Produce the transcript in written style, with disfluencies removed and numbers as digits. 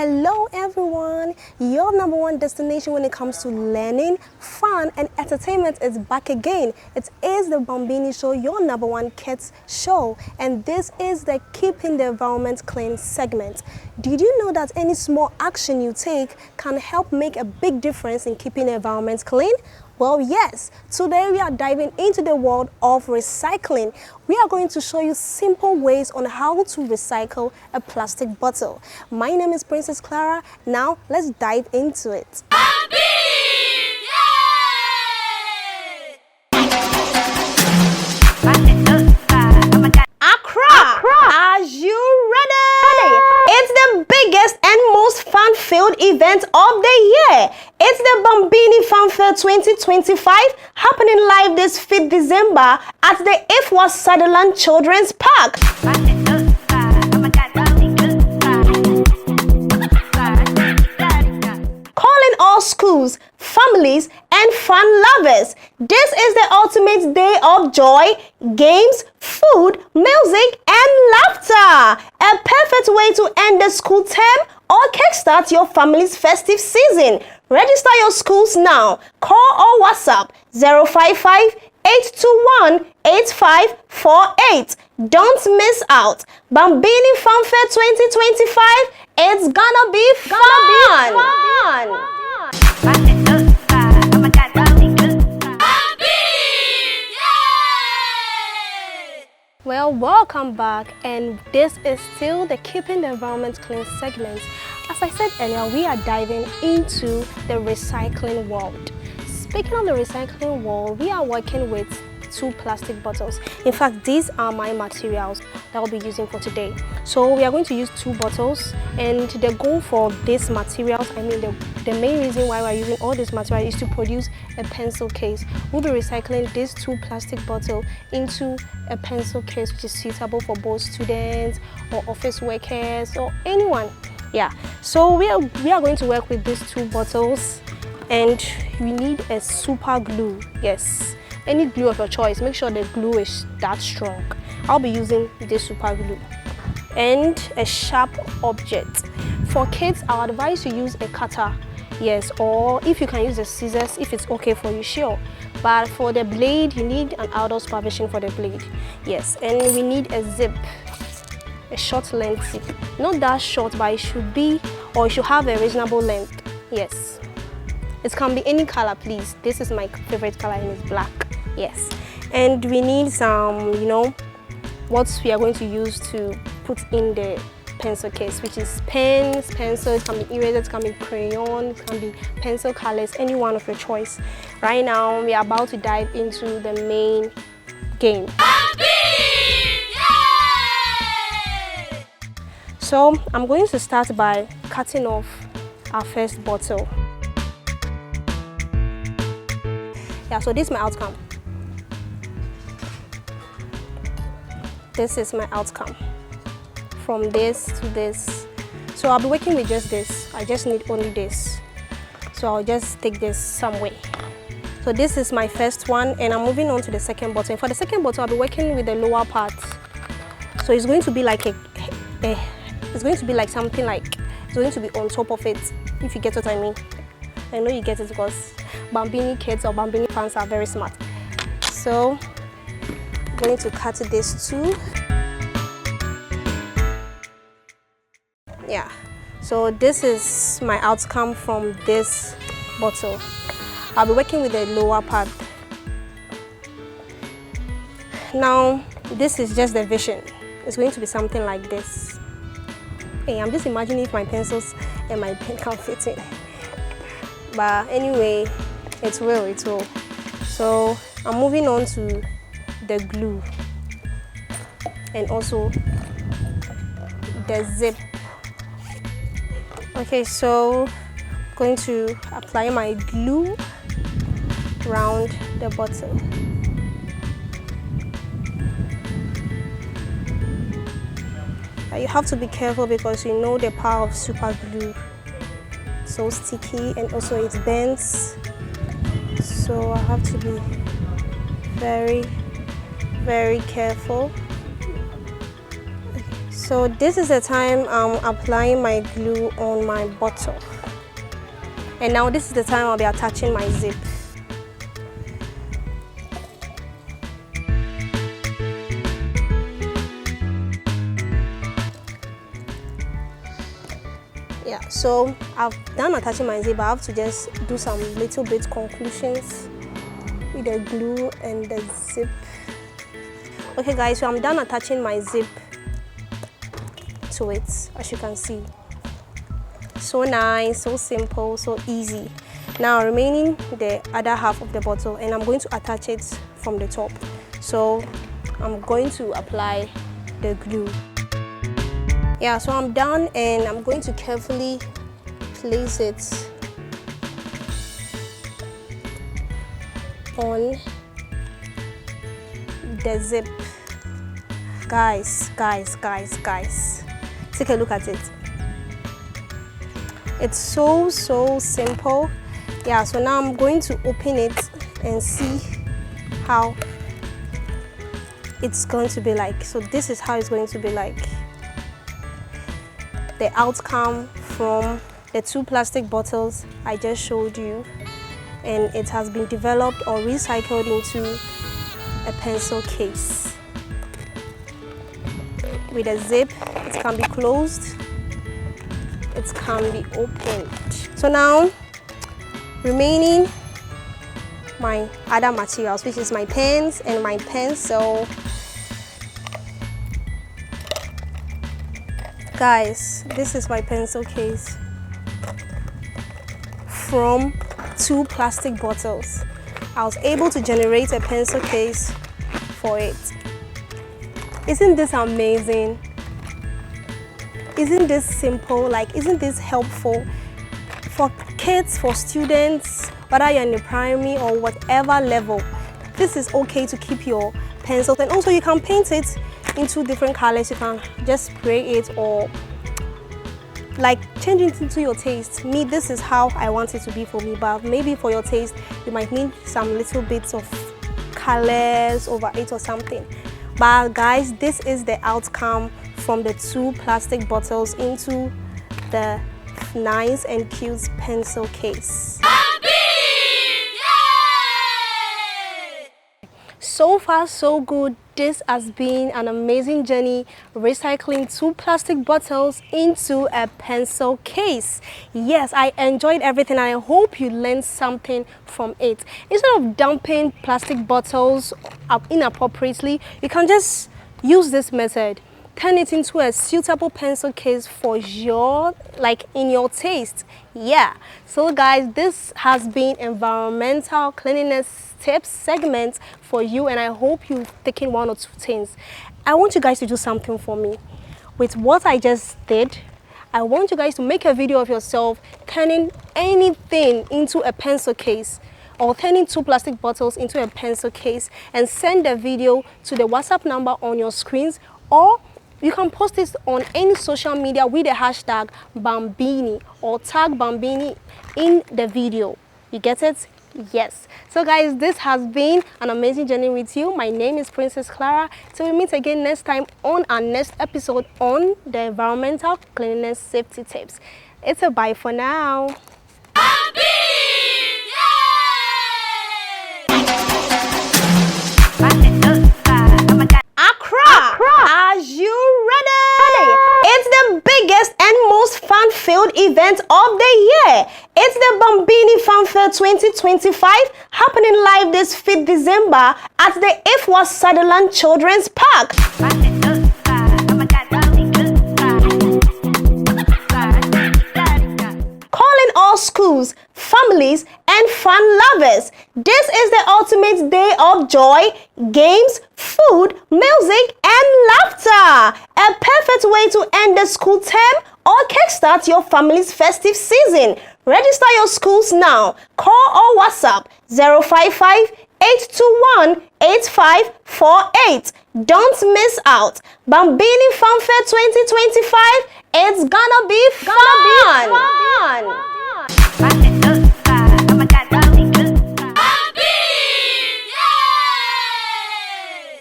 Hello everyone, your number one destination when it comes to learning, fun and entertainment is back again. It is the Bambini Show, your number one kids show, and this is the Keeping the Environment Clean segment. Did you know that any small action you take can help make a big difference in keeping the environment clean? Well, yes, today we are diving into the world of recycling. We are going to show you simple ways on how to recycle a plastic bottle. My name is Princess Clara. Now, let's dive into it. Accra, are you ready? It's the biggest and most fun-filled event of the year. It's the Bambini Fanfare 2025 happening live this 5th December at the Ifwa Sutherland Children's Park. Calling all schools, families, and fun lovers. This is the ultimate day of joy, games, food, music, and laughter. A perfect way to end the school term or kickstart your family's festive season. Register your schools now. Call or WhatsApp 055-821-8548. Don't miss out. Bambini Fanfare 2025. It's gonna be fun. Well, welcome back, and this is still the Keeping the Environment Clean segment. As I said earlier, we are diving into the recycling world. Speaking of the recycling world, we are working with 2 plastic bottles. In fact, these are my materials that I'll be using for today. So we are going to use 2 bottles, and the goal for these materials, the main reason why we're using all this material is to produce a pencil case. We'll be recycling these 2 plastic bottles into a pencil case which is suitable for both students or office workers or anyone. Yeah, so we are going to work with these 2 bottles, and we need a super glue. Yes, any glue of your choice. Make sure the glue is that strong. I'll be using this super glue and a sharp object. For kids, I would advise you use a cutter. Yes, or if you can use the scissors, if it's okay for you, sure. But for the blade, you need an outdoor supervision for the blade. Yes, and we need a zip, a short length zip. Not that short, but it should be, or it should have a reasonable length. Yes, it can be any color, please. This is my favorite color, and it's black. Yes, and we need some, what we are going to use to put in the pencil case, which is pens, pencils, can be erasers, can be crayons, can be pencil colors, any one of your choice. Right now, we are about to dive into the main game. So I'm going to start by cutting off our first bottle. Yeah, so this is my outcome. This is my outcome. From this to this. So I'll be working with just this. I just need only this. So I'll just take this some way. So this is my first one, and I'm moving on to the second bottle. And for the second bottle, I'll be working with the lower part. So it's going to be like it's going to be like something like, it's going to be on top of it, if you get what I mean. I know you get it because Bambini kids or Bambini fans are very smart. So I'm going to cut this too. Yeah, so this is my outcome from this bottle. I'll be working with the lower part. Now, this is just the vision. It's going to be something like this. Hey, I'm just imagining if my pencils and my pen can fit in. But anyway, it will. So I'm moving on to the glue and also the zip. Okay, so I'm going to apply my glue around the bottle. You have to be careful because you know the power of super glue. So sticky, and also it bends. So I have to be very, very careful. So this is the time I'm applying my glue on my bottle. And now this is the time I'll be attaching my zip. Yeah, so I've done attaching my zip. I have to just do some little bit conclusions with the glue and the zip. Okay guys, so I'm done attaching my zip to it, as you can see. So nice, so simple, so easy. Now remaining the other half of the bottle, and I'm going to attach it from the top. So I'm going to apply the glue. Yeah, so I'm done, and I'm going to carefully place it on the zip. Guys, take a look at it. It's so simple. Yeah, so now I'm going to open it and see how it's going to be like. So this is how it's going to be like. The outcome from the 2 plastic bottles I just showed you, and it has been developed or recycled into a pencil case. With a zip, it can be closed, it can be opened. So now, remaining my other materials, which is my pens and my pencil. Guys, this is my pencil case from 2 plastic bottles. I was able to generate a pencil case for it. Isn't this amazing? Isn't this simple? Like, isn't this helpful for kids, for students, whether you're in the primary or whatever level? This is okay to keep your pencils, and also you can paint it into different colors. You can just spray it or like change it into your taste. Me, this is how I want it to be for me, but maybe for your taste you might need some little bits of colors over it or something. But guys, this is the outcome from the 2 plastic bottles into the nice and cute pencil case. So far so good. This has been an amazing journey, recycling 2 plastic bottles into a pencil case. Yes, I enjoyed everything, and I hope you learned something from it. Instead of dumping plastic bottles up inappropriately, you can just use this method. Turn it into a suitable pencil case for your, like, in your taste. Yeah, so guys, this has been environmental cleanliness tips segment for you, and I hope you've taken 1 or 2 things. I want you guys to do something for me. With what I just did, I want you guys to make a video of yourself turning anything into a pencil case, or turning 2 plastic bottles into a pencil case, and send the video to the WhatsApp number on your screens, or you can post this on any social media with the hashtag Bambini, or tag Bambini in the video. You get it? Yes. So guys, this has been an amazing journey with you. My name is Princess Clara. Till we meet again next time on our next episode on the environmental cleanliness safety tips. It's a bye for now. Are you ready? It's the biggest and most fun-filled event of the year. It's the Bambini Fanfare 2025, happening live this 5th December at the Ifwa Sutherland Children's Park. Calling all schools, families, and fun lovers. This is the ultimate day of joy, games, food, music, and laughter. A perfect way to end the school term or kickstart your family's festive season. Register your schools now. Call or WhatsApp 055-821-8548. Don't miss out. Bambini Fanfare 2025. It's gonna be fun.